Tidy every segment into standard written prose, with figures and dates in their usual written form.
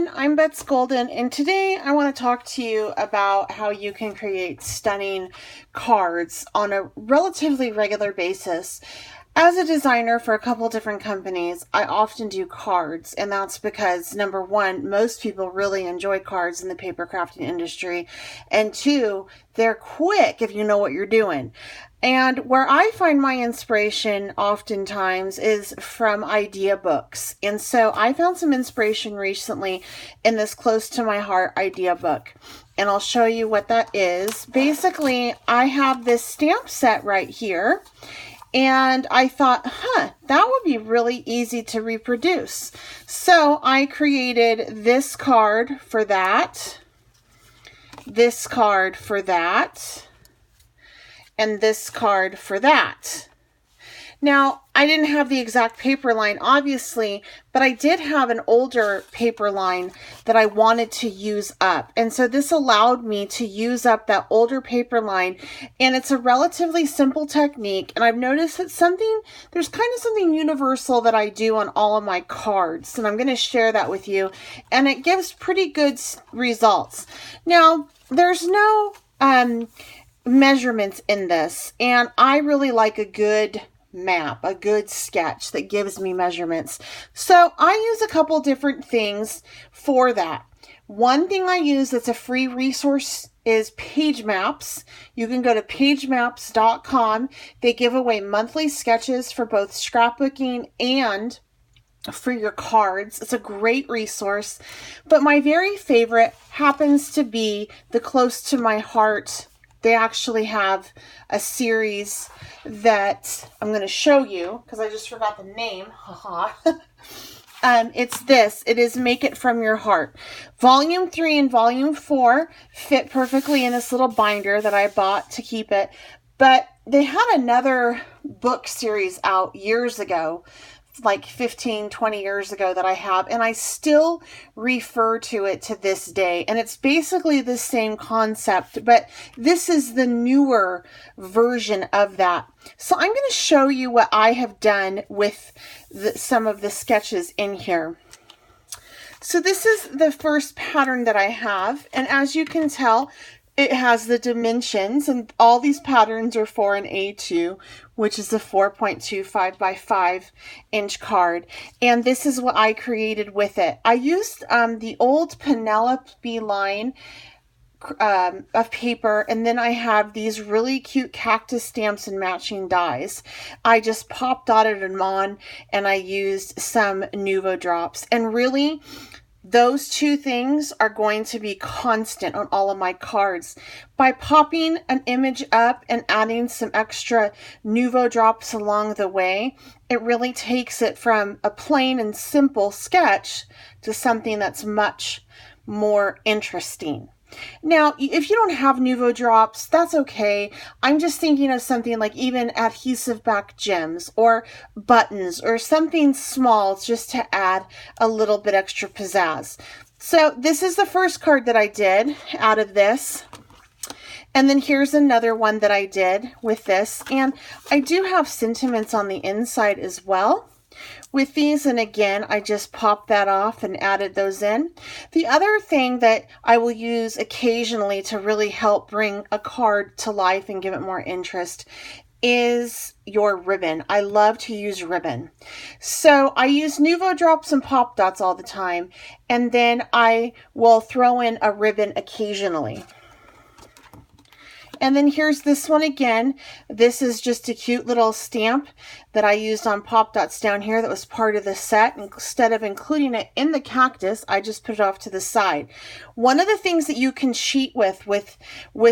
everyone, I'm Bets Golden, and today I want to talk to you about how you can create stunning cards on a relatively regular basis. As a designer for a couple different companies, I often do cards, and that's because, number one, most people really enjoy cards in the paper crafting industry, and two, they're quick if you know what you're doing. And where I find my inspiration oftentimes is from idea books. And so I found some inspiration recently in this close to my heart idea book. And I'll show you what that is. Basically, I have this stamp set right here. And I thought, that would be really easy to reproduce. So I created this card for that, this card for that, and this card for that. Now, I didn't have the exact paper line, obviously, but I did have an older paper line that I wanted to use up. And so this allowed me to use up that older paper line. And it's a relatively simple technique. And I've noticed that there's kind of something universal that I do on all of my cards. And I'm going to share that with you. And it gives pretty good results. Now, there's no measurements in this. And I really like a good map, a good sketch that gives me measurements. So I use a couple different things for that. One thing I use that's a free resource is page maps. You can go to pagemaps.com. They give away monthly sketches for both scrapbooking and for your cards. It's a great resource. But my very favorite happens to be the Close to My Heart. They actually have a series that I'm going to show you because I just forgot the name. It's this. It is Make It From Your Heart. Volume 3 and Volume 4 fit perfectly in this little binder that I bought to keep it. But they had another book series out years ago, like 15, 20 years ago that I have, and I still refer to it to this day. And it's basically the same concept, but this is the newer version of that. So I'm going to show you what I have done with some of the sketches in here. So this is the first pattern that I have, and as you can tell, it has the dimensions, and all these patterns are for an A2, which is a 4.25 by 5 inch card. And this is what I created with it. I used the old Penelope line of paper, and then I have these really cute cactus stamps and matching dies. I just pop dotted them on, and I used some Nuvo drops. And really, those two things are going to be constant on all of my cards. By popping an image up and adding some extra Nuvo drops along the way, it really takes it from a plain and simple sketch to something that's much more interesting. Now, if you don't have Nuvo drops, that's okay. I'm just thinking of something like even adhesive back gems or buttons or something small just to add a little bit extra pizzazz. So this is the first card that I did out of this. And then here's another one that I did with this. And I do have sentiments on the inside as well with these, and again, I just popped that off and added those in. The other thing that I will use occasionally to really help bring a card to life and give it more interest is your ribbon. I love to use ribbon. So I use Nuvo drops and pop dots all the time, and then I will throw in a ribbon occasionally. And then here's this one again. This is just a cute little stamp that I used on pop dots down here that was part of the set. Instead of including it in the cactus, I just put it off to the side. One of the things that you can cheat with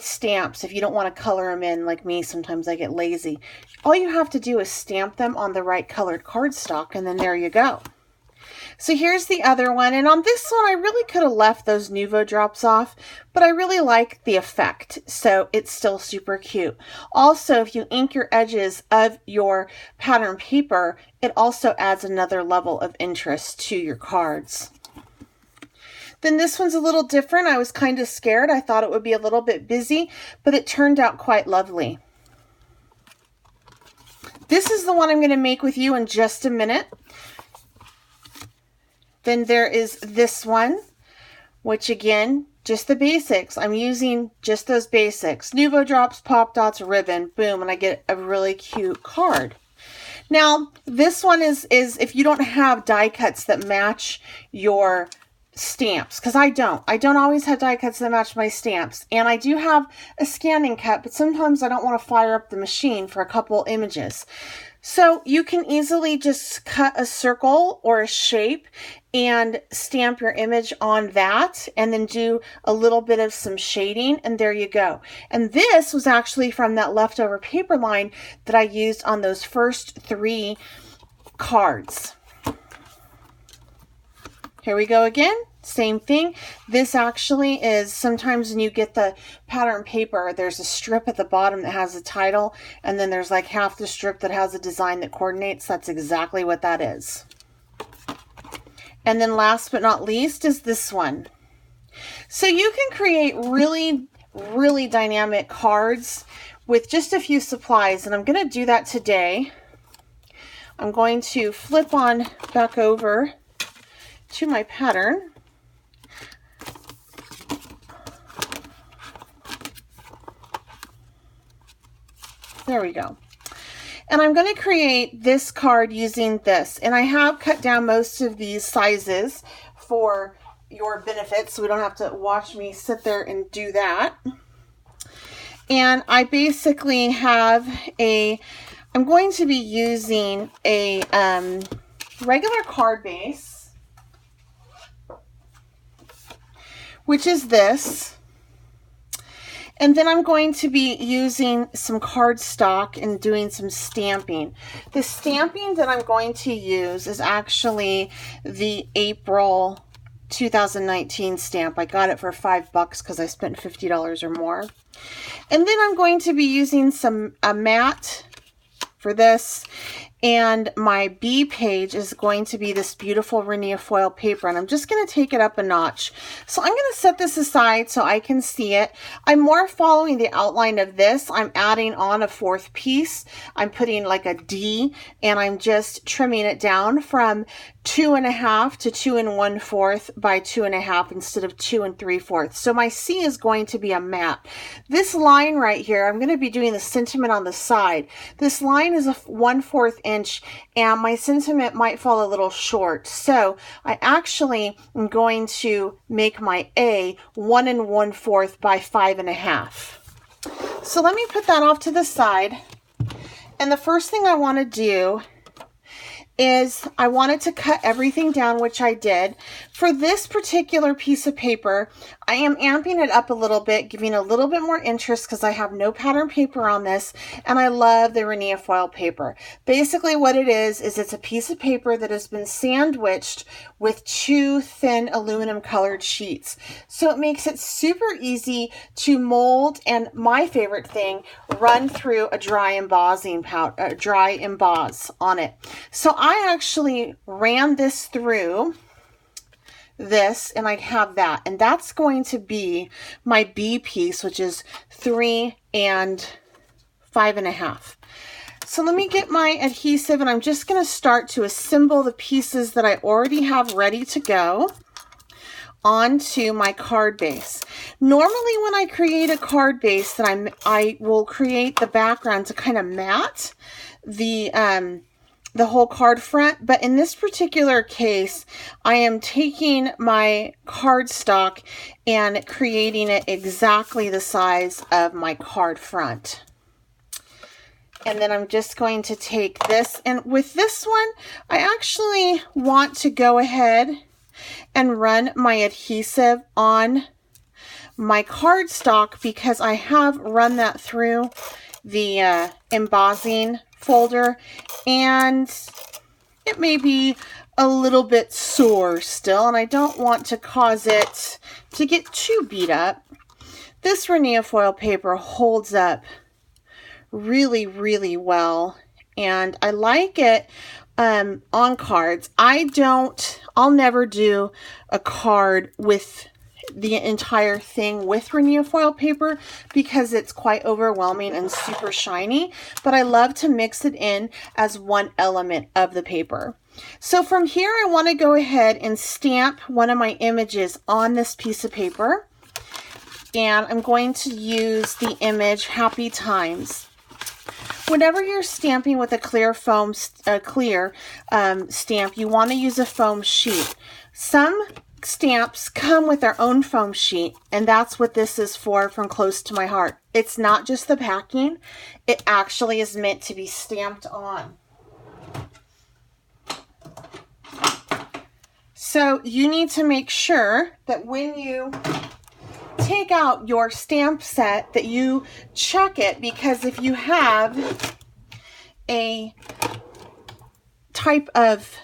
stamps, if you don't want to color them in like me, sometimes I get lazy. All you have to do is stamp them on the right colored cardstock, and then there you go. So here's the other one, and on this one I really could have left those Nuvo drops off, but I really like the effect, so it's still super cute. Also, if you ink your edges of your pattern paper, it also adds another level of interest to your cards. Then this one's a little different. I was kind of scared. I thought it would be a little bit busy, but it turned out quite lovely. This is the one I'm going to make with you in just a minute. Then there is this one. which again, just the basics. I'm using just those basics. Nuvo drops, pop dots, ribbon, boom, and I get a really cute card. Now, this one is if you don't have die cuts that match your stamps, because I don't always have die cuts that match my stamps, and I do have a scanning cut, but sometimes I don't want to fire up the machine for a couple images. So you can easily just cut a circle or a shape and stamp your image on that, and then do a little bit of some shading, and there you go. And this was actually from that leftover paper line that I used on those first 3 cards. Here we go again, same thing. This actually is, sometimes when you get the pattern paper, there's a strip at the bottom that has a title, and then there's like half the strip that has a design that coordinates. That's exactly what that is. And then last but not least is this one. So you can create really, really dynamic cards with just a few supplies, and I'm going to do that today. I'm going to flip on back over to my pattern. There we go. And I'm going to create this card using this. And I have cut down most of these sizes for your benefit, so we don't have to watch me sit there and do that. And I basically have I'm going to be using a regular card base, which is this. And then I'm going to be using some cardstock and doing some stamping. The stamping that I'm going to use is actually the April 2019 stamp. I got it for $5 because I spent $50 or more. And then I'm going to be using a matte for this. And my B page is going to be this beautiful Renia foil paper, and I'm just going to take it up a notch. So I'm going to set this aside so I can see it. I'm more following the outline of this. I'm adding on a 4th piece. I'm putting like a D, and I'm just trimming it down from 2.5 to 2 1/4 by 2.5 instead of 2 3/4. So my C is going to be a matte. This line right here, I'm going to be doing the sentiment on the side. This line is a 1/4 inch, and my sentiment might fall a little short. So I actually am going to make my A 1 1/4 by 5.5. So let me put that off to the side. And the first thing I want to do is I wanted to cut everything down, which I did. For this particular piece of paper, I am amping it up a little bit, giving a little bit more interest because I have no pattern paper on this, and I love the Renia foil paper. Basically what it is it's a piece of paper that has been sandwiched with 2 thin aluminum colored sheets. So it makes it super easy to mold, and my favorite thing, run through a dry embossing powder, dry emboss on it. So I actually ran this through this, and I have that, and that's going to be my B piece, which is 3 and 5.5. So let me get my adhesive, and I'm just going to start to assemble the pieces that I already have ready to go onto my card base. Normally when I create a card base, that I will create the background to kind of matte the whole card front, but in this particular case, I am taking my cardstock and creating it exactly the size of my card front. And then I'm just going to take this, and with this one, I actually want to go ahead and run my adhesive on my cardstock because I have run that through the embossing folder, and it may be a little bit sore still, and I don't want to cause it to get too beat up. This Renia foil paper holds up really, really well, and I like it on cards. I'll never do a card with the entire thing with Renia foil paper because it's quite overwhelming and super shiny, but I love to mix it in as one element of the paper. So from here, I want to go ahead and stamp one of my images on this piece of paper. And I'm going to use the image Happy Times. Whenever you're stamping with a clear foam, stamp, you want to use a foam sheet. Some stamps come with their own foam sheet, and that's what this is for, From Close to My Heart. It's not just the packing, it actually is meant to be stamped on. So you need to make sure that when you take out your stamp set that you check it, because if you have a type of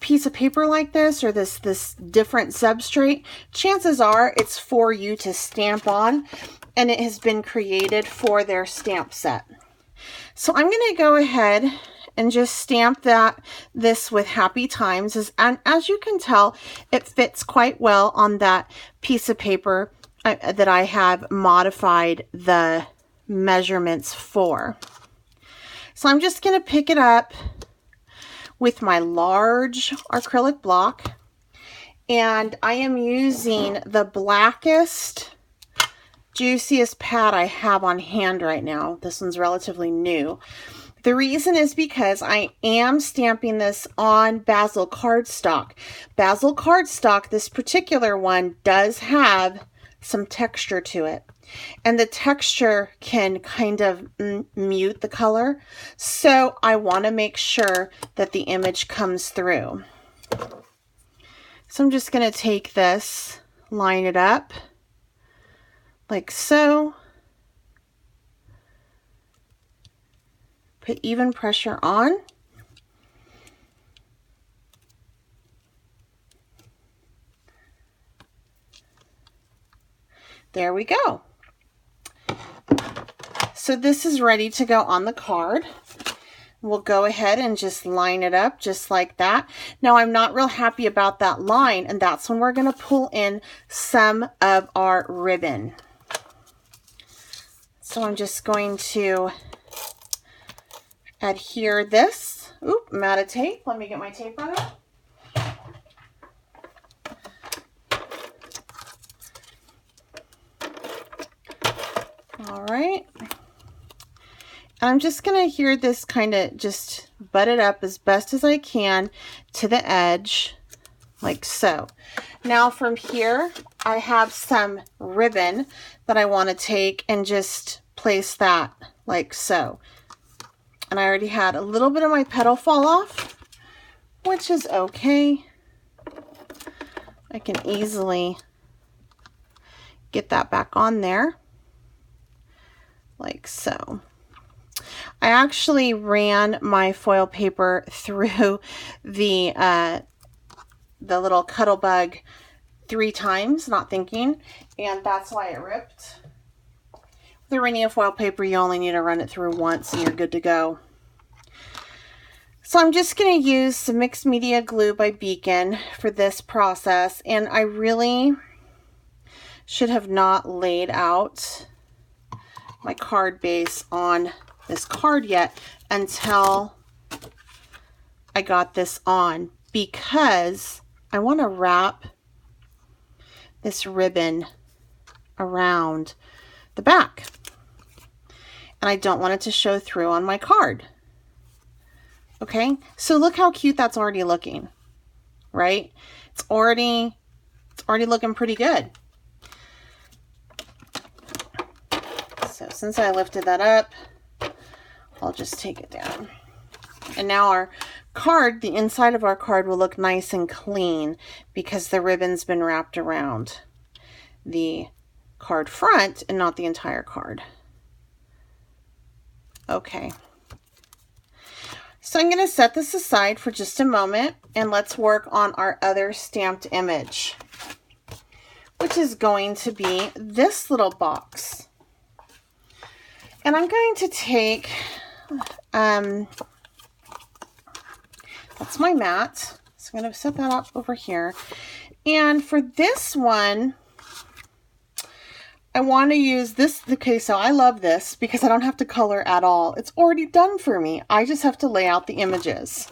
piece of paper like this, or this different substrate, chances are it's for you to stamp on, and it has been created for their stamp set. So I'm going to go ahead and just stamp this with Happy Times. And as you can tell, it fits quite well on that piece of paper that I have modified the measurements for. So I'm just going to pick it up with my large acrylic block, and I am using the blackest, juiciest pad I have on hand right now. This one's relatively new. The reason is because I am stamping this on Basil cardstock. Basil cardstock, this particular one, does have some texture to it. And the texture can kind of mute the color. So I want to make sure that the image comes through. So I'm just going to take this, line it up like so. Put even pressure on. There we go. So this is ready to go on the card. We'll go ahead and just line it up just like that. Now I'm not real happy about that line, and that's when we're going to pull in some of our ribbon. So I'm just going to adhere this. Oop, I'm out of tape. Let me get my tape runner. All right. And I'm just going to adhere this, kind of just butt it up as best as I can to the edge, like so. Now from here, I have some ribbon that I want to take and just place that like so. And I already had a little bit of my petal fall off, which is okay. I can easily get that back on there, like so. I actually ran my foil paper through the little cuddle bug 3 times, not thinking, and that's why it ripped. The Rainier foil paper, you only need to run it through once and you're good to go. So I'm just going to use some mixed media glue by Beacon for this process, and I really should have not laid out my card base on this card yet until I got this on, because I want to wrap this ribbon around the back, and I don't want it to show through on my card. Okay, so look how cute that's already looking, right? It's already looking pretty good. So since I lifted that up, I'll just take it down. And now our card, the inside of our card, will look nice and clean because the ribbon's been wrapped around the card front and not the entire card. Okay. So I'm going to set this aside for just a moment, and let's work on our other stamped image, which is going to be this little box. And I'm going to take, that's my mat. So I'm going to set that up over here. And for this one, I want to use this. Okay, so I love this because I don't have to color at all. It's already done for me. I just have to lay out the images.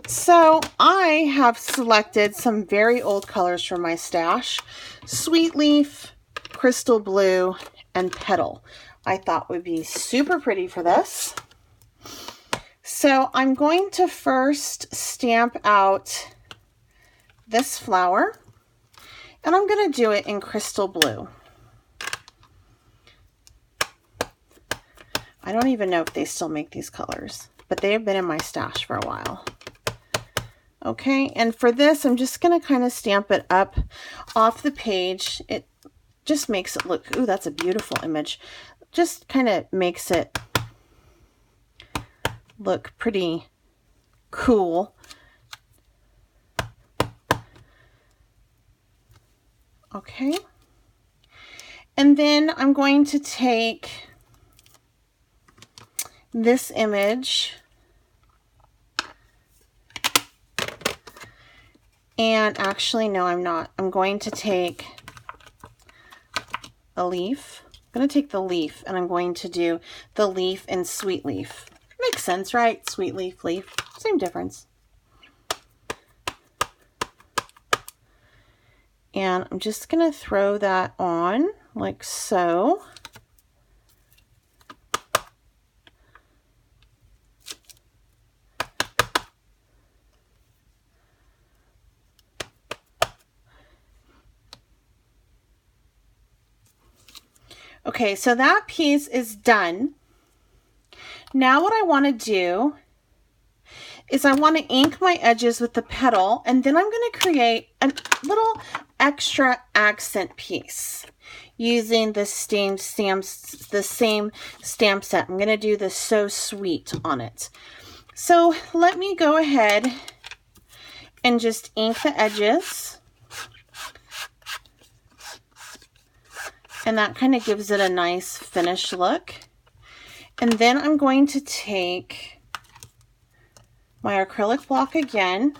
So I have selected some very old colors from my stash. Sweet Leaf, Crystal Blue, and Petal. I thought would be super pretty for this. So I'm going to first stamp out this flower, and I'm going to do it in Crystal Blue. I don't even know if they still make these colors, but they have been in my stash for a while. Okay, and for this, I'm just going to kind of stamp it up off the page. It just makes it look, ooh, that's a beautiful image. Just kind of makes it look pretty cool. Okay, and then I'm going to take this image and actually, no, I'm not. I'm going to take a leaf. I'm going to take the leaf and I'm going to do the leaf in Sweet Leaf. Makes sense, right? Sweet Leaf, leaf, same difference. And I'm just going to throw that on like so. Okay, so that piece is done. Now what I want to do is I want to ink my edges with the petal, and then I'm going to create a little extra accent piece using the same stamp set. I'm going to do the So Sweet on it. So let me go ahead and just ink the edges. And that kind of gives it a nice finished look. And then I'm going to take my acrylic block again,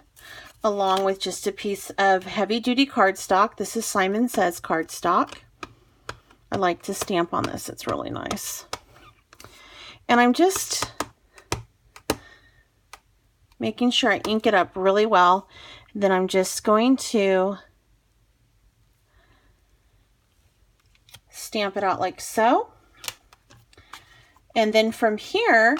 along with just a piece of heavy duty cardstock. This is Simon Says cardstock. I like to stamp on this. It's really nice. And I'm just making sure I ink it up really well. Then I'm just going to stamp it out like so. And then from here,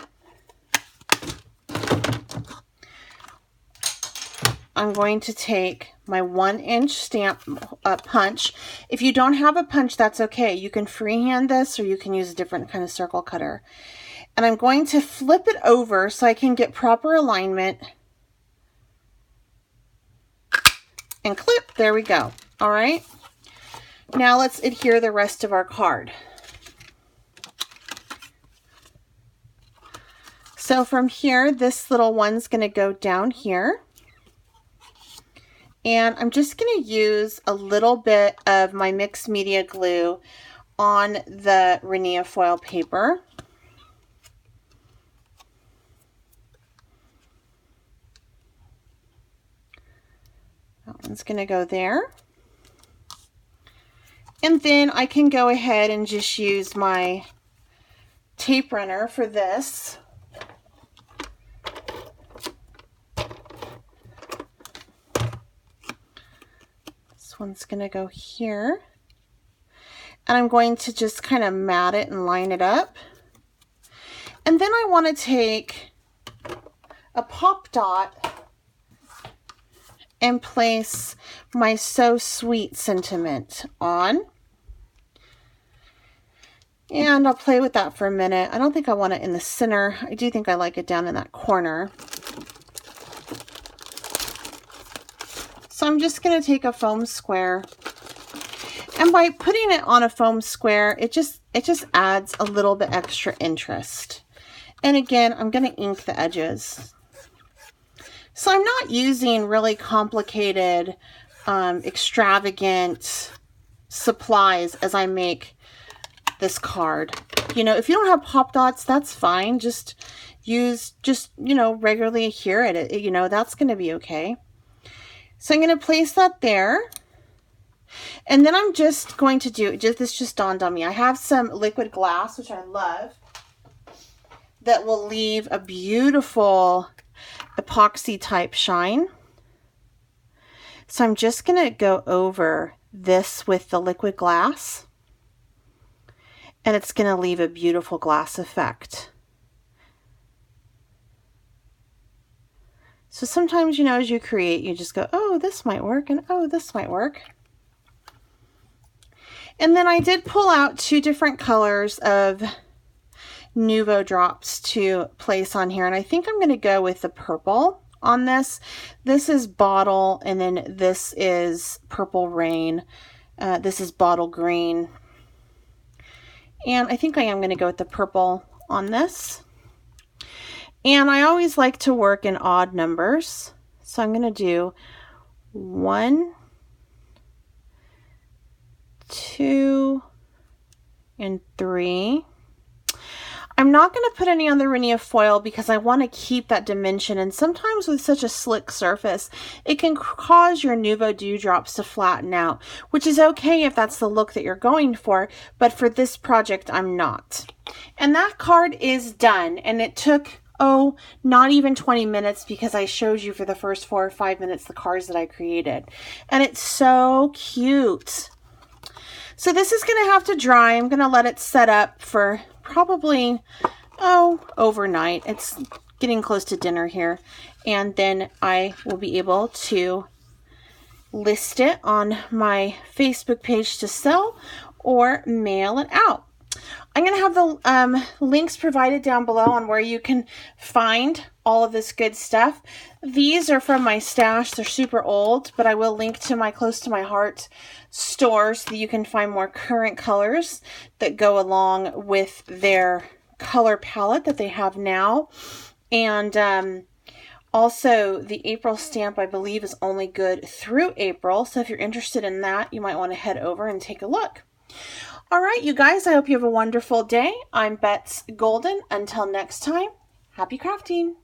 I'm going to take my 1-inch stamp punch. If you don't have a punch, that's okay. You can freehand this or you can use a different kind of circle cutter. And I'm going to flip it over so I can get proper alignment. And clip, there we go. All right. Now let's adhere the rest of our card. So from here, this little one's going to go down here. And I'm just going to use a little bit of my mixed media glue on the Renia foil paper. That one's going to go there. And then I can go ahead and just use my tape runner for this. This one's going to go here. And I'm going to just kind of mat it and line it up. And then I want to take a pop dot and place my So Sweet sentiment on. And I'll play with that for a minute. I don't think I want it in the center. I do think I like it down in that corner. So I'm just going to take a foam square. And by putting it on a foam square, it just adds a little bit extra interest. And again, I'm going to ink the edges. So I'm not using really complicated, extravagant supplies as I make this card. You know, if you don't have pop dots, that's fine. Just use, you know, regularly adhere it. You know, that's going to be okay. So I'm going to place that there. And then I'm just going to do, this just dawned on me. I have some liquid glass, which I love, that will leave a beautiful epoxy type shine. So I'm just going to go over this with the liquid glass, and it's going to leave a beautiful glass effect. So sometimes, you know, as you create, you just go, oh, this might work, and oh, this might work. And then I did pull out 2 different colors of Nuvo drops to place on here, and I think I'm going to go with the purple on this. This is Bottle, and then this is Purple Rain. This is Bottle Green. And I think I am going to go with the purple on this. And I always like to work in odd numbers. So I'm going to do 1, 2, and 3. I'm not going to put any on the Rhenia foil because I want to keep that dimension, and sometimes with such a slick surface, it can cause your Nuvo dewdrops to flatten out, which is okay if that's the look that you're going for, but for this project, I'm not. And that card is done, and it took, oh, not even 20 minutes because I showed you for the first 4 or 5 minutes the cards that I created. And it's so cute. So this is going to have to dry. I'm going to let it set up for probably, oh, overnight. It's getting close to dinner here. And then I will be able to list it on my Facebook page to sell or mail it out. I'm going to have the links provided down below on where you can find all of this good stuff. These are from my stash. They're super old, but I will link to my Close to My Heart store so that you can find more current colors that go along with their color palette that they have now. And also the April stamp, I believe, is only good through April. So if you're interested in that, you might want to head over and take a look. All right, you guys, I hope you have a wonderful day. I'm Bets Golden. Until next time, happy crafting.